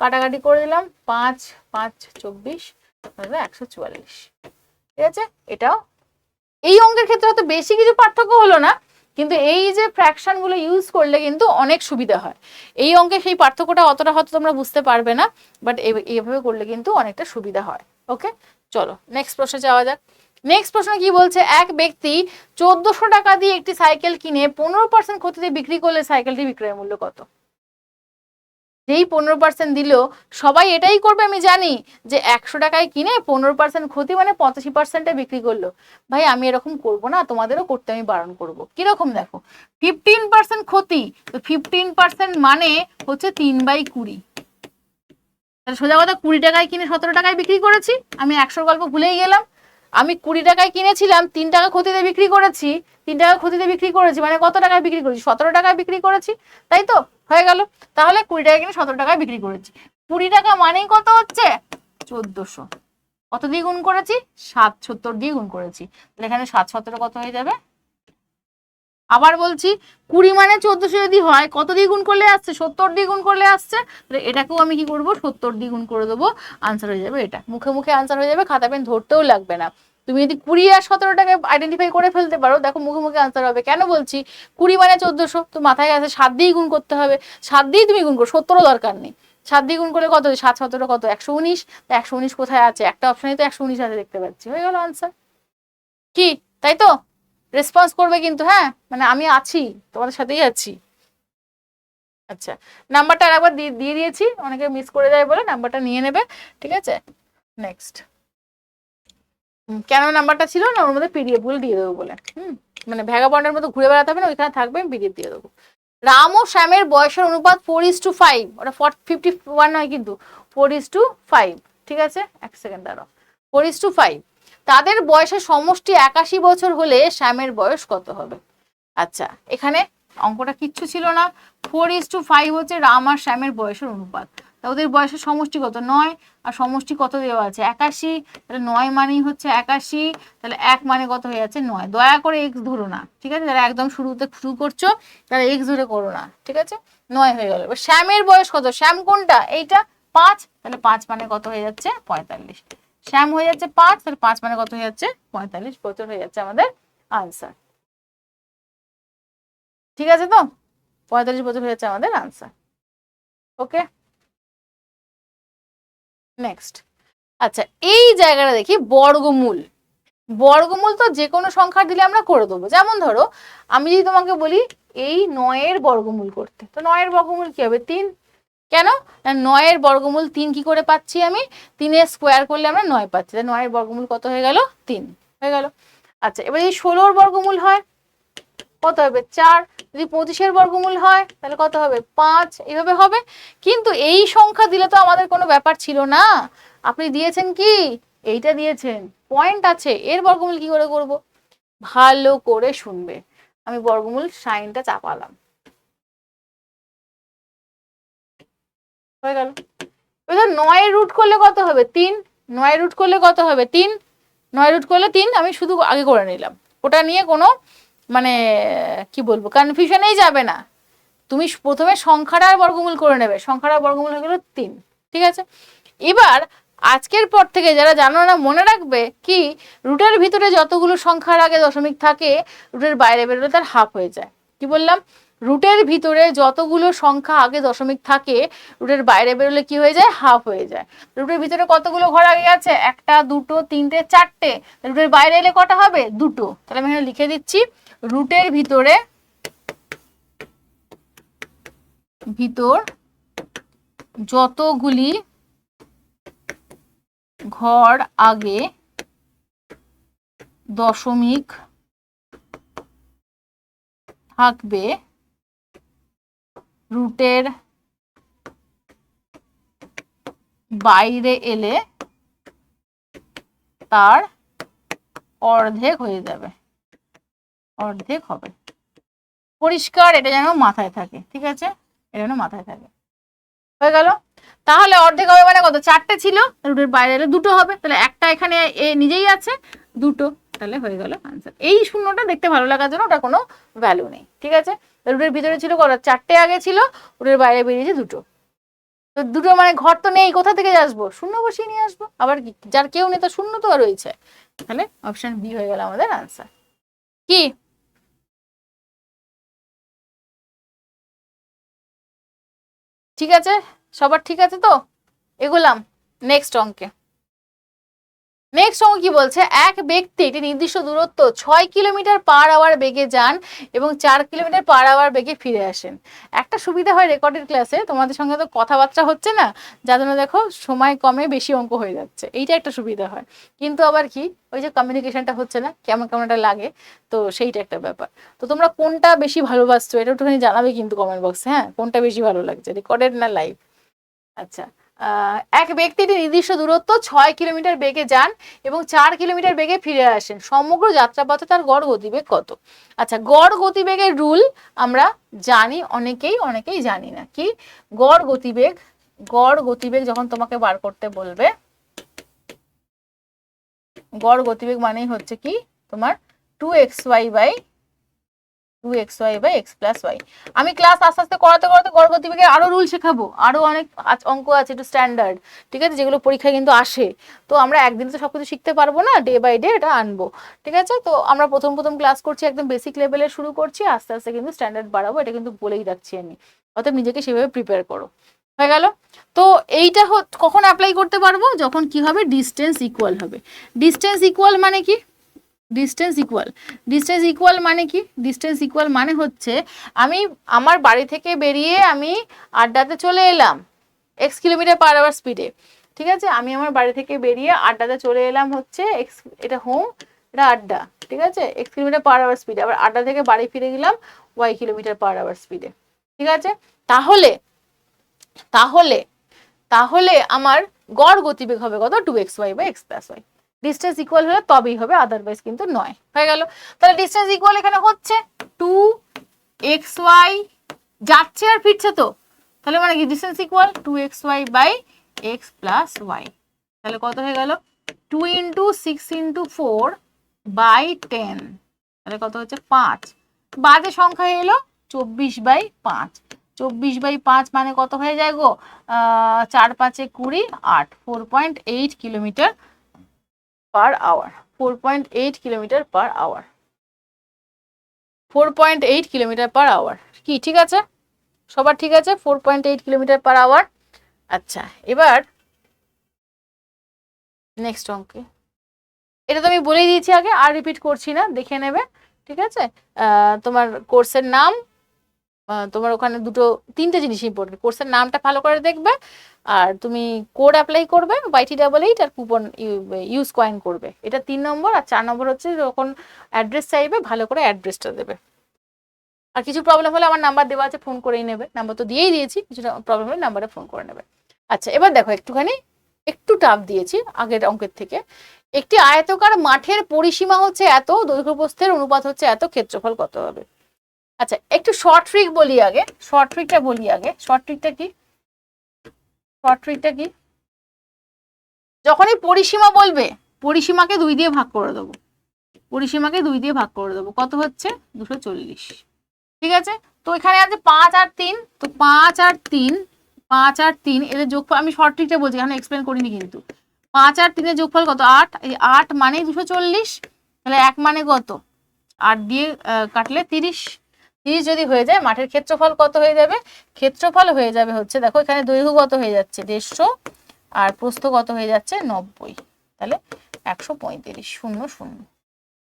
কাটাকাটি করে দিলাম, 5 5 24, 144। ঠিক আছে, এটাও এই অঙ্কের ক্ষেত্রে হয়তো বেশি কিছু পার্থক্য হলো না, কিন্তু এই যে ফ্র্যাকশন গুলো ইউজ করলে কিন্তু অনেক সুবিধা হয়। এই অঙ্কে সেই পার্থক্যটা অতটা হয়তো তোমরা বুঝতে পারবে না, বাট এইভাবে করলে কিন্তু অনেকটা সুবিধা হয়। ওকে, চলো নেক্সট প্রশ্নে যাওয়া যাক। নেক্সট প্রশ্ন কি বলছে? এক ব্যক্তি 1400 টাকা দিয়ে একটি সাইকেল কিনে 15% ক্ষতিতে বিক্রি করলে সাইকেলটি বিক্রয় মূল্য কত? যেই 15% দিল, সবাই এটাই করবে আমি জানি, যে 100 টাকায় কিনে 15% ক্ষতি মানে 85%-এ বিক্রি করলো। ভাই আমি এরকম করব না, তোমাদেরও করতে আমি বারণ করব। কিরকম দেখো, 15% ক্ষতি, তো 15% মানে হচ্ছে 3/20। তাহলে সোজা কথা 20 টাকায় কিনে 17 টাকায় বিক্রি করেছি। আমি 100 গল্প ভুলেই গেলাম। আমি 20 টাকায় কিনেছিলাম, 3 টাকা ক্ষতিতে বিক্রি করেছি। 3 টাকা ক্ষতিতে বিক্রি করেছি মানে কত টাকায় বিক্রি করেছি? 17 টাকায় বিক্রি করেছি, তাই তো? হয়ে গেল। তাহলে 20 টাকায় কিনে 17 টাকায় বিক্রি করেছি। 20 টাকা মানেই কত হচ্ছে? 1400। কত দিয়ে গুণ করেছি? 770 দিয়ে গুণ করেছি। তাহলে এখানে 7 কত হয়ে যাবে? আবার বলছি, 20 মানে 1400 যদি হয়, কত দিয়ে গুণ করলে আসছে? 70 দিয়ে গুণ করলে আসছে। তাহলে এটাকেও আমি কি করব? 70 দিয়ে গুণ করে দেবো, আনসার হয়ে যাবে এটা। মুখে মুখে আনসার হয়ে যাবে, খাতা পেন ধরতেও লাগবে না। তুমি যদি 20 আর 17 টাকা আইডেন্টিফাই করে ফেলতে পারো, দেখো মুখে মুখে আনসার হবে। কেন বলছি? 20 মানে 1400, তো মাথায় আছে 7 দিয়ে গুণ করতে হবে। 7 দিয়ে তুমি গুণ করো, 70ও দরকার নেই। 7 দিয়ে গুণ করলে কত? 7 17 কত? 119। 119 কোথায় আছে? একটা অপশনে তো 119 আছে, দেখতে পাচ্ছি। হয়ে গেল আনসার। কি, তাই তো? রেসপন্স করবে কিন্তু, হ্যাঁ, মানে আমি আছি, তোমাদের সাথেই আছি। আচ্ছা, নাম্বারটা আরেকবার দিয়ে দিয়েছি, অনেকে মিস করে যায় বলে নাম্বারটা নিয়ে নেবে, ঠিক আছে? নেক্সট, কেন নাম্বারটা ছিল না, ওর মধ্যে পিডিএফ গুলো দিয়ে দেবো বলে। মানে ভ্যাগাবন্ডের মতো ঘুরে বেড়াতে হবে না, ওইখানে থাকবে, আমি পিডিএফ দিয়ে দেবো। রাম ও শ্যামের বয়সের অনুপাত 4:5, ওটা 51 নয় কিন্তু 4:5, ঠিক আছে? এক সেকেন্ড দাঁড়াও। 4:5, তাদের বয়সের সমষ্টি 81 বছর হলে শ্যামের বয়স কত হবে? আচ্ছা, এখানে অঙ্কটা কিচ্ছু ছিল না। 4:5 হচ্ছে রাম আর শ্যামের বয়সের অনুপাত। তা ওদের বয়সের সমষ্টি কত? 9, আর সমষ্টি কত দেওয়া আছে? 81। তাহলে 9 মানেই হচ্ছে 81, তাহলে 1 মানে কত হয়ে যাচ্ছে? 9। দয়া করে এক্স ধরো না, ঠিক আছে? যারা একদম শুরুতে শুরু করছো তারা এক্স ধরে করো না, ঠিক আছে? 9 হয়ে গেল। এবার শ্যামের বয়স কত? শ্যাম কোনটা? এইটা, 5। তাহলে 5 মানে কত হয়ে যাচ্ছে? 45। শ্যাম হয়ে যাচ্ছে 5, তাহলে 5 মানে কত হয়ে যাচ্ছে? 45 বছর হয়ে যাচ্ছে আমাদের আনসার। ঠিক আছে তো? 45 বছর হয়েছে আমাদের আনসার। ওকে, নেক্সট। আচ্ছা, এই জায়গাটা দেখি বর্গমূল। বর্গমূল তো যে কোনো সংখ্যা দিলে আমরা করে দেবো। যেমন ধরো, আমি যদি তোমাকে বলি এই 9-এর বর্গমূল করতে, তো 9-এর বর্গমূল কি হবে? 3। কেন? 9-এর বর্গমূল 3 কি করে পাচ্ছি আমি? 3-এর স্কোয়ার করলে আমরা 9 পাচ্ছি। 9-এর বর্গমূল কত হয়ে গেল? 3 হয়ে গেল। আচ্ছা, এবার যদি 16-র বর্গমূল হয় কত হবে? 4। যদি 25-এর বর্গমূল হয় তাহলে কত হবে? 5। এইভাবে হবে। কিন্তু এই সংখ্যা দিলে তো আমাদের কোনো ব্যাপার ছিল না। আপনি দিয়েছেন কি? এইটা দিয়েছেন, পয়েন্ট আছে, এর বর্গমূল কি করে করব? ভালো করে শুনবে। আমি বর্গমূল সাইনটা চাপালাম, হয়ে গেল। এবার 9 রুট করলে কত হবে? 3। 9 রুট করলে কত হবে? 3। 9 রুট করলে 3, আমি শুধু আগে করে নিলাম। ওটা নিয়ে কোনো মানে কি বলবো, কনফিউশনেই যাবে না। তুমি প্রথমে সংখ্যাটার বর্গমূল করে নেবে, সংখ্যাটার বর্গমূল হয়ে গেল 3, ঠিক আছে? এবার আজকের পর থেকে যারা জানো না, মনে রাখবে কি, রুটের ভিতরে যতগুলো সংখ্যার আগে দশমিক থাকে, রুটের বাইরে বেরোলে তার হাফ হয়ে যায়। কি বললাম? রুটের ভিতরে যতগুলো সংখ্যা আগে দশমিক থাকে, রুটের বাইরে বেরোলে কি হয়ে যায়? হাফ হয়ে যায়। রুটের ভিতরে কতগুলো ঘর আগে আছে? 1টা 2টো 3টে 4টে, রুটের বাইরে এলে কটা হবে? 2টো। তাহলে আমি এখানে লিখে দিচ্ছি, রুটের ভিতরে যতগুলি ঘর আগে দশমিক থাকবে, রুটের বাইরে এলে তার অর্ধেক হয়ে যাবে, অর্ধেক হবে। পরিষ্কার? এটা যেন মাথায় থাকে, ঠিক আছে? এটা যেন মাথায় থাকে। হয়ে গেল। তাহলে অর্ধেক হবে মানে কত? 4টে ছিল, রুটের বাইরে এলে 2টো হবে, তাহলে একটা এখানে নিজেই আছে, 2টো। তাহলে হয়ে গেল আনসার। এই শূন্যটা দেখতে ভালো লাগার জন্য ওটা কোনো ভ্যালু নেই, ঠিক আছে? রুটের ভিতরে ছিল কত? 4টে আগে ছিল, রুটের বাইরে বেরিয়েছে 2টো। তো 2টো মানে ঘর তো নেই, কোথা থেকে আসবো? শূন্য বসিয়ে নিয়ে আসবো। আবার কি, যার কেউ নেই তো শূন্য তো রয়েছে। তাহলে অপশন বি হয়ে গেল আমাদের আনসার। কি, ঠিক আছে? সবার ঠিক আছে তো? এগোলাম নেক্সট অঙ্কে। নেক্সট অঙ্ক কি বলছে, এক ব্যক্তি একটি নির্দিষ্ট দূরত্ব 6 কিলোমিটার পার আওয়ার বেগে যান এবং 4 কিলোমিটার পার আওয়ার বেগে ফিরে আসেন। একটা সুবিধা হয় রেকর্ডেড ক্লাসে, তোমাদের সঙ্গে তো কথাবার্তা হচ্ছে না, যার জন্য দেখো সময় কমে বেশি অঙ্ক হয়ে যাচ্ছে, এইটা একটা সুবিধা হয়। কিন্তু আবার কি, ওই যে কমিউনিকেশনটা হচ্ছে না, কেমন কেমন একটা লাগে, তো সেইটা একটা ব্যাপার। তো তোমরা কোনটা বেশি ভালোবাসছো এটা একটুখানি জানাবে কিন্তু কমেন্ট বক্সে, হ্যাঁ, কোনটা বেশি ভালো লাগছে, রেকর্ডেড না লাইভ। আচ্ছা, এক ব্যক্তি একটি নির্দিষ্ট দূরত্ব 6 কিলোমিটার বেগে যান এবং 4 কিলোমিটার বেগে ফিরে আসেন, সমগ্র যাত্রাপথে তার গড় গতিবেগ কত? আচ্ছা, গড় গতিবেগের রুল আমরা জানি, অনেকেই জানি না। কি গড় গতিবেগ? গড় গতিবেগ যখন তোমাকে বার করতে বলবে, গড় গতিবেগ মানেই হচ্ছে কি তোমার 2xy by 2xy by x plus y। আমি ক্লাস আস্তে আস্তে করাতে করাতে গড় গতিবেগের আরো রুল শেখাবো, আরো অনেক অঙ্ক আছে একটু স্ট্যান্ডার্ড, ঠিক আছে, যেগুলো পরীক্ষায় কিন্তু আসে। তো আমরা একদিনে তো সবকিছু শিখতে পারবো না, ডে বাই ডে এটা আনবো, ঠিক আছে। তো আমরা প্রথম প্রথম ক্লাস করছি, একদম বেসিক লেভেলে শুরু করছি, আস্তে আস্তে কিন্তু স্ট্যান্ডার্ড বাড়াবো, এটা কিন্তু বলেই রাখছি আমি। অতএব নিজেকে সেভাবে প্রিপেয়ার করো। হয়ে গেল। তো এইটা কখন অ্যাপ্লাই করতে পারবো? যখন কি হবে, ডিস্টেন্স ইকুয়াল হবে। ডিস্টেন্স ইকুয়াল মানে কি? ডিস্টেন্স ইকুয়াল মানে কি? ডিস্টেন্স ইকুয়াল মানে হচ্ছে আমি আমার বাড়ি থেকে বেরিয়ে আমি আড্ডাতে চলে এলাম x কিলোমিটার পার আওয়ার স্পিডে, ঠিক আছে। আমি আমার বাড়ি থেকে বেরিয়ে আড্ডাতে চলে এলাম হচ্ছে x, এটা হোম, এটা আড্ডা, ঠিক আছে, x কিলোমিটার পার আওয়ার স্পিডে। আবার আড্ডা থেকে বাড়ি ফিরে গেলাম y কিলোমিটার পার আওয়ার স্পিডে, ঠিক আছে। তাহলে তাহলে তাহলে আমার গড় গতিবেগ হবে কত? 2xy by x plus y। Distance equal হলে তবেই হবে, আদারওয়াইজ কিন্তু নয়। হয়ে গেল। তাহলে ডিস্টেন্স ইকুয়াল এখানে হচ্ছে 2xy, যাচ্ছে আর ফিরছে, তো তাহলে মানে কি distance equal 2xy by x plus y। তাহলে কত হয়ে গেল? 2 ইন্টু 6 ইন্টু 4 বাই 10, তাহলে কত হচ্ছে? 5। বাজে সংখ্যা এলো 24 বাই 5। 24 বাই 5 মানে কত হয়ে যায় গো? 4 5 20 8, 4.8 kilometre per hour. 4.8 kilometre per hour. 4.8 kilometre per hour. কি ঠিক আছে? সবার ঠিক আছে? 4.8 কিলোমিটার পার আওয়ার। আচ্ছা, এবার নেক্সট অঙ্কে, এটা তো আমি বলেই দিয়েছি আগে, আর রিপিট করছি না, দেখে নেবে, ঠিক আছে। তোমার কোর্সের নাম, তোমার ওখানে তিনটে জিনিস ইম্পর্টেন্ট। কোর্সের নামটা ভালো করে দেখবে, আর তুমি কোড অ্যাপ্লাই করবে YT88, আর কুপন ইউজ কয়েন করবে, এটা 3 নম্বর। আর 4 নম্বর হচ্ছে যখন অ্যাড্রেস চাইবে ভালো করে অ্যাড্রেসটা দেবে। আর কিছু প্রবলেম হলে আমার নাম্বার দেওয়া আছে, ফোন করেই নেবে, নাম্বার তো দিয়েই দিয়েছি, কিছু প্রবলেম হলে নাম্বারে ফোন করে নেবে। আচ্ছা, এবার দেখো একটু টাফ দিয়েছি আগের অঙ্কের থেকে। একটি আয়তকার মাঠের পরিসীমা হচ্ছে এত, দৈর্ঘ্য প্রস্থের অনুপাত হচ্ছে এত, ক্ষেত্রফল কত হবে? আচ্ছা, একটু শর্ট ট্রিক বলি আগে, শর্ট ট্রিকটা কি? যখনই পরিসীমা বলবে, পরিসীমাকে 2 দিয়ে ভাগ করে দেবো, কত হচ্ছে? 240, ঠিক আছে। তো এখানে আছে 5 আর 3, তো 5 আর 3 এদের যোগফল, আমি শর্ট ট্রিকটা বলছি, এখানে এক্সপ্লেন করিনি কিন্তু। 5 আর 3 এর যোগফল কত? 8। এই 8 মানে 240, তাহলে 1 মানে কত? 8 দিয়ে কাটলে 30। 30 যদি হয়ে যায়, মাঠের ক্ষেত্রফল কত হয়ে যাবে? ক্ষেত্রফল হয়ে যাবে হচ্ছে, দেখো এখানে দৈর্ঘ্য কত হয়ে যাচ্ছে? 150, আর প্রস্থ কত হয়ে যাচ্ছে? 90, তাহলে 135 0 0।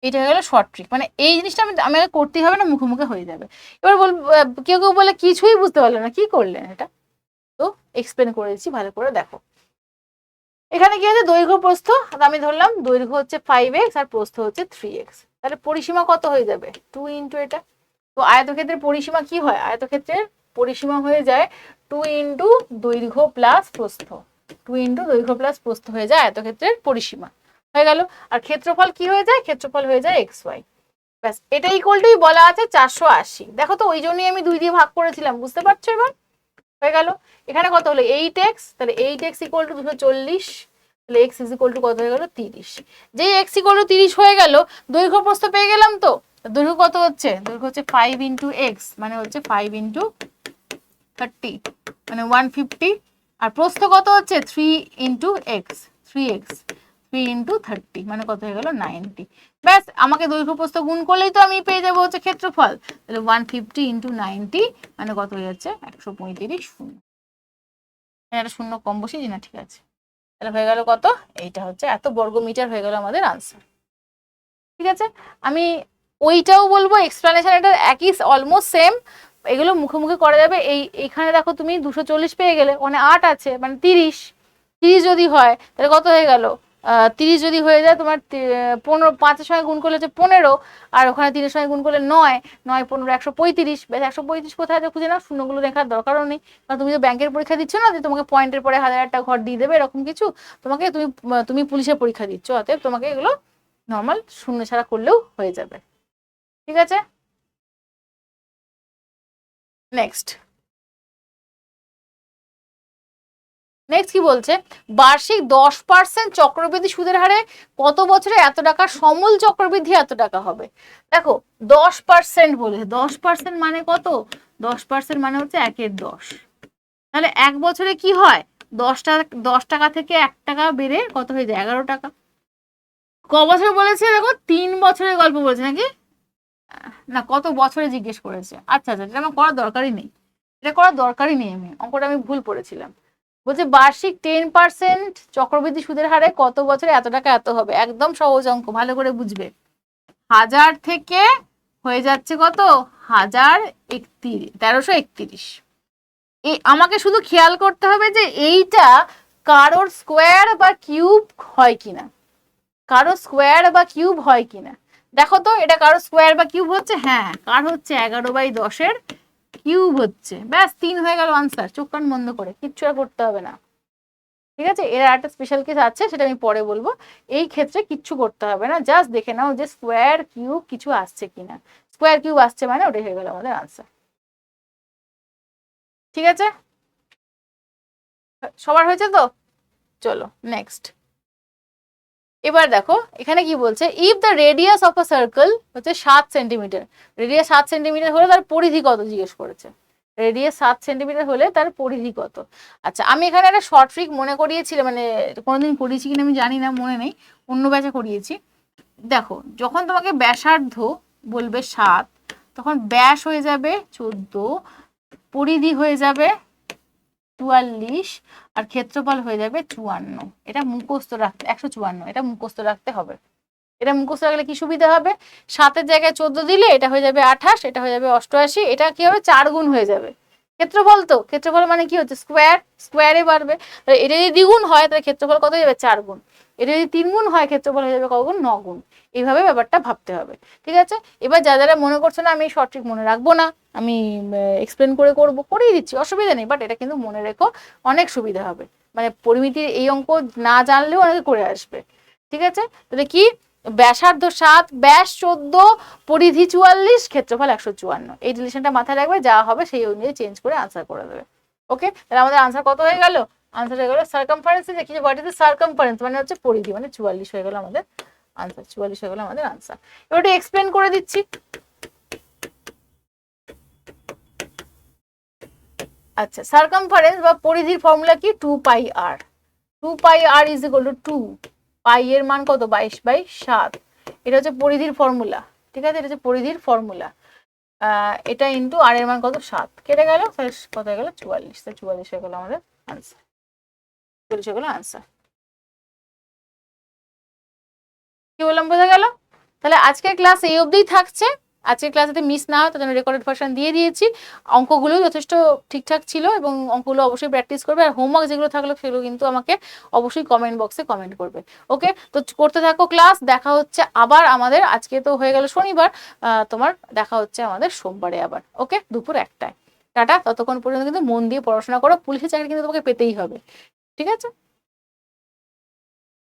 এটা হয়ে গেল শর্ট ট্রিক। মানে এই জিনিসটা আমাকে করতেই হবে না, মুখে মুখে হয়ে যাবে। এবার কেউ বলে কিছুই বুঝতে পারলো না, কি করলেন এটা? তো এক্সপ্লেন করে দিচ্ছি, ভালো করে দেখো। এখানে কি আছে? দৈর্ঘ্য প্রস্থ, আমি ধরলাম দৈর্ঘ্য হচ্ছে 5x আর প্রস্থ হচ্ছে 3x, তাহলে পরিসীমা কত হয়ে যাবে? 2 ইন্টু এটা। তো আয়তক্ষেত্রের পরিসীমা কি হয়? আয়তক্ষেত্রের পরিসীমা হয়ে যায় 2 ইন্টু দৈর্ঘ্য প্লাস প্রস্থ। 2 ইন্টু দৈর্ঘ্য প্লাস প্রস্থ হয়ে যায় আয়তক্ষেত্রের পরিসীমা। হয়ে গেল। আর ক্ষেত্রফল কি হয়ে যায়? ক্ষেত্রফল হয়ে যায় xy। ব্যাস, এটা ইকুয়ালটাই বলা আছে 480। দেখো তো, ওই জন্যই আমি 2 দিয়ে ভাগ করেছিলাম, বুঝতে পারছো এবার? হয়ে গেল। এখানে কত হলো? 8x, তাহলে 8x ইকুয়াল টু 240, তাহলে x ইজ ইকুয়াল টু কত হয়ে গেল? 30। যেই x ইকুয়াল টু 30 হয়ে গেল, দৈর্ঘ্য প্রস্থ পেয়ে গেলাম। তো দৈর্ঘ্য কত হচ্ছে? দৈর্ঘ্য হচ্ছে 5 ইন্টু x, মানে হচ্ছে 5 ইন্টু 30, মানে 150। আর প্রস্থ কত হচ্ছে? 3 ইন্টু x, 3x, 3 ইন্টু 30, মানে কত হয়ে গেল? 90। ব্যাস, আমাকে দৈর্ঘ্য প্রস্থ গুণ করলেই তো আমি পেয়ে যাবো হচ্ছে ক্ষেত্রফল। তাহলে 150 ইন্টু 90 মানে কত হয়ে যাচ্ছে? 135 শূন্য। এটা শূন্য কম বসিয়েছি না? ঠিক আছে। তাহলে হয়ে গেল কত, এইটা হচ্ছে এত বর্গমিটার হয়ে গেল আমাদের আনসার। ঠিক আছে, আমি ওইটাও বলবো, এক্সপ্লানেশন এটা একই, অলমোস্ট সেম, এগুলো মুখে মুখে করা যাবে। এইখানে দেখো তুমি 240 পেয়ে গেলে, মানে 8 আছে, মানে 30, 30 যদি হয় তাহলে কত হয়ে গেল, 30 যদি হয়ে যায় তোমার 15, 5-এর সঙ্গে গুণ করলে হচ্ছে 15, আর ওখানে 3-এর সঙ্গে গুণ করলে 9, 9, 15, 135, বেশ 135 কোথায় আছে খুঁজে নাও, শূন্যগুলো দেখার দরকারও নেই, কারণ তুমি তো ব্যাংকের পরীক্ষা দিচ্ছ না যে তোমাকে পয়েন্টের পরে 1000 ঘর দিয়ে দেবে এরকম কিছু, তোমাকে তুমি পুলিশের পরীক্ষা দিচ্ছ, অতএব তোমাকে এগুলো নর্মাল শূন্য ছাড়া করলেও হয়ে যাবে। ঠিক আছে, নেক্সট নেক্সট কি বলছে, বার্ষিক 10% চক্রবৃদ্ধি সুদের হারে কত বছরে এত টাকা সমূল চক্রবৃদ্ধি এত টাকা হবে। দেখো 10% বলেছে, 10% মানে কত, 10% মানে হচ্ছে 1/10, তাহলে এক বছরে কি হয়, 10 টাকা থেকে 1 টাকা বেড়ে কত হয়ে যায়, 11 টাকা। ক বছর বলেছে দেখো, 3 বছরের গল্প বলেছে নাকি, না কত বছরে জিজ্ঞেস করেছে, আচ্ছা আচ্ছা, এটা আমার করার দরকারই নেই, এটা করার দরকারই নেই, আমি অঙ্কটা আমি ভুল পড়েছিলাম। বলছে বার্ষিক 10% চক্রবৃদ্ধি সুদের হারে কত বছরে এত টাকা এত হবে, একদম সহজ অঙ্ক, ভালো করে বুঝবে। 1000 থেকে হয়ে যাচ্ছে কত, 1331, এই আমাকে শুধু খেয়াল করতে হবে যে এইটা কারোর স্কোয়ার বা কিউব হয় কিনা, কারো স্কোয়ার বা কিউব হয় কিনা। দেখো তো এটা কারো স্কোয়ার বা কিউব হচ্ছে, হ্যাঁ কার হচ্ছে 11/10 কিউব হচ্ছে, ব্যাস 3 হয়ে গেল আনসার, চোখ কান বন্ধ করে, কিচ্ছু আর করতে হবে না। ঠিক আছে, এর একটা স্পেশাল কেস আছে, সেটা আমি পরে বলবো। এই ক্ষেত্রে কিচ্ছু করতে হবে না, জাস্ট দেখে নাও যে স্কোয়ার কিউব কিছু আসছে কিনা, স্কোয়ার কিউব আসছে মানে ওটাই হয়ে গেল আমাদের আনসার। ঠিক আছে, সবার হয়েছে তো, চলো নেক্সট। এবার দেখো এখানে কি বলছে, if the radius of a circle হচ্ছে 7 সেন্টিমিটার, রেডিয়াস 7 সেন্টিমিটার হলে তার পরিধি কত জিজ্ঞেস করেছে, রেডিয়াস 7 সেন্টিমিটার হলে তার পরিধি কত। আচ্ছা আমি এখানে একটা শর্ট ট্রিক মনে করিয়েছিলাম, মানে কোনোদিন করিয়েছি কিনা আমি জানি না, মনে নেই, অন্য ব্যাচে করিয়েছি। দেখো যখন তোমাকে ব্যাসার্ধ বলবে 7, তখন ব্যাস হয়ে যাবে 14, পরিধি হয়ে যাবে 44, আর ক্ষেত্রফল হয়ে যাবে 54। এটা মুখস্থ রাখতে, 154, এটা মুখস্থ রাখতে হবে। এটা মুখস্থ রাখলে কি সুবিধা হবে, 7-এর জায়গায় 14 দিলে এটা হয়ে যাবে 28, এটা হয়ে যাবে 88, এটা কি হবে 4 গুণ হয়ে যাবে। ক্ষেত্রফল তো, ক্ষেত্রফল মানে কি হচ্ছে স্কোয়ার, স্কোয়ারে বাড়বে, এটা যদি দ্বিগুণ হয় তাহলে ক্ষেত্রফল কত হয়ে যাবে 4 গুণ, এটা যদি 3 গুণ হয় ক্ষেত্রফল হয়ে যাবে কত গুণ, 9 গুণ। এইভাবে ব্যাপারটা ভাবতে হবে। ঠিক আছে, এবার যারা মনে করছো না আমি শর্ট ট্রিক মনে রাখবো না, আমি এক্সপ্লেন করে করবো, করেই দিচ্ছি, অসুবিধা নেই, বাট এটা কিন্তু মনে রেখো, অনেক সুবিধা হবে, মানে পরিমিতির এই অঙ্ক না জানলেও অনেকে করে আসবে। ঠিক আছে, তাহলে কি, ব্যাসার্ধ 7, ব্যাস 14, পরিধি 44, ক্ষেত্রফল 154, এই রিলেশনটা মাথায় রাখবে, যা হবে সেই অনুযায়ী চেঞ্জ করে আনসার করে দেবে। ওকে, তাহলে আমাদের আনসার কত হয়ে গেল, আনসার হয়ে গেল সার্কামফারেন্স, দেখি হোয়াট ইজ দ্য সার্কামফারেন্স, মানে হচ্ছে পরিধি, মানে 44 হয়ে গেল আমাদের আনসার, 44 হয়ে গেল আমাদের আনসার। এবার একটু এক্সপ্লেন করে দিচ্ছি। আচ্ছা, সার্কামফারেন্স বা পরিধির ফর্মুলা কি, 2πr, 2πr is equal two 2, পাই এর মান কত 22/7, এটা হচ্ছে পরিধির ফর্মুলা। ঠিক আছে, এটা হচ্ছে পরিধির ফর্মুলা, এটা ইন্টু আর এর মান কত 7, কেটে গেল, কত হয়ে গেল 44, 44 হয়ে গেল আমাদের আনসার, 44 হয়ে গেল আনসার। কি বললাম বোঝা গেল? তাহলে আজকের ক্লাস এই অবধিই থাকছে, আজকের ক্লাস যাতে মিস না হয় তার জন্য রেকর্ডেড ভার্সন দিয়ে দিয়েছি। অঙ্কগুলো যথেষ্ট ঠিকঠাক ছিল এবং অঙ্কগুলো অবশ্যই প্র্যাকটিস করবে, আর হোমওয়ার্ক যেগুলো থাকলো সেগুলো কিন্তু আমাকে অবশ্যই কমেন্ট বক্সে কমেন্ট করবে। ওকে, তো করতে থাকো ক্লাস, দেখা হচ্ছে আবার আমাদের, আজকে তো হয়ে গেল শনিবার, তোমার দেখা হচ্ছে আমাদের সোমবারে আবার। ওকে, দুপুর 1টায়। টাটা, ততক্ষণ পর্যন্ত কিন্তু মন দিয়ে পড়াশোনা করো, পুলিশের চাকরি কিন্তু তোমাকে পেতেই হবে। ঠিক আছে।